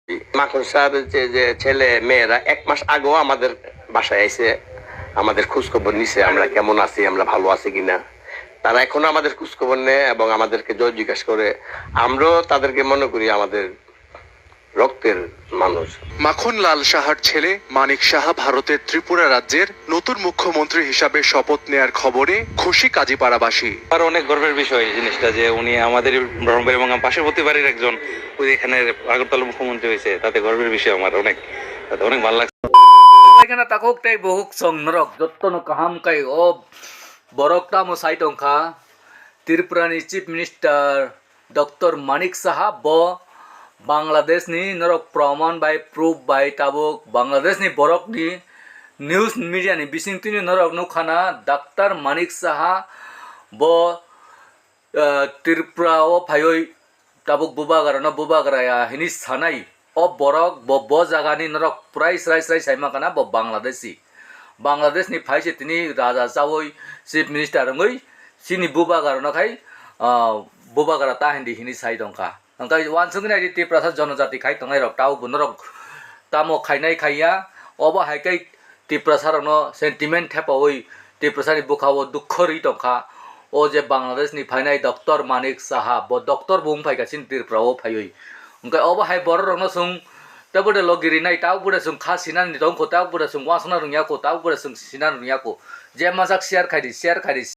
মাখন স্যার যে ছেলে মেয়েরা 1 মাস আগেও আমাদের বাসায় এসে আমাদের খোঁজখবর নিছে, আমরা কেমন আছি, আমরা ভালো আছি কিনা। তারা এখনো আমাদের খোঁজখবর নেয় এবং আমাদেরকে জয় জিজ্ঞাসা করে। আমরাও তাদেরকে মনে করি আমাদের রক্তের মানুষ। মাখনলাল সাহার ছেলে মানিক সাহা ভারতের ত্রিপুরা রাজ্যের নতুন মুখ্যমন্ত্রী হিসাবে শপথ নেয়ার খবরে খুশি কাজীপাড়াবাসী। আর অনেক গর্বের বিষয় এই জিনিসটা যে উনি আমাদের ব্রহ্মপুর এবং পার্শ্ববর্তী বাড়ির একজন ওই এখানে আগরতলা মুখ্যমন্ত্রী হয়েছে, তাতে গর্বের বিষয় আমার অনেক, তাতে অনেক ভালো লাগছে। Kena takok tay bohuk song norok jotto no kaham kai o borok ta mo sai tongkha Tripurani Chief Minister Dr. Manik Saha bo Bangladesh ni norok praman by proof by tabuk Bangladesh ni borok ni news media ni bising tini norok no khana Dr. Manik Saha bo Tripura o phayoi tabuk bubagara ya hini sanai o borok bo jagani norok purai srai saima kana bo Bangladesh ni phaise tini raja chawoi chief minister ngoi sini bubagara no khai bubagara ta hindi hini sai dongka angkai wansung ni ti prasad jonojati khai tongai rok tau bunorok tamo khainai khaiya obo haikai ti prasar no sentiment thepoi ti prasari bukhawo dukhori tongka o je Bangladesh ni phainai Dr. Manik Saha bo doctor bung phaiga sin Tripura o phaioi angkai obo hai borok no sung tabude logiri nai tau bude sung kha sinan ni tong ko tau bude sung wasna rungya ko tau bude sung sinan rungya ko je majak share khai di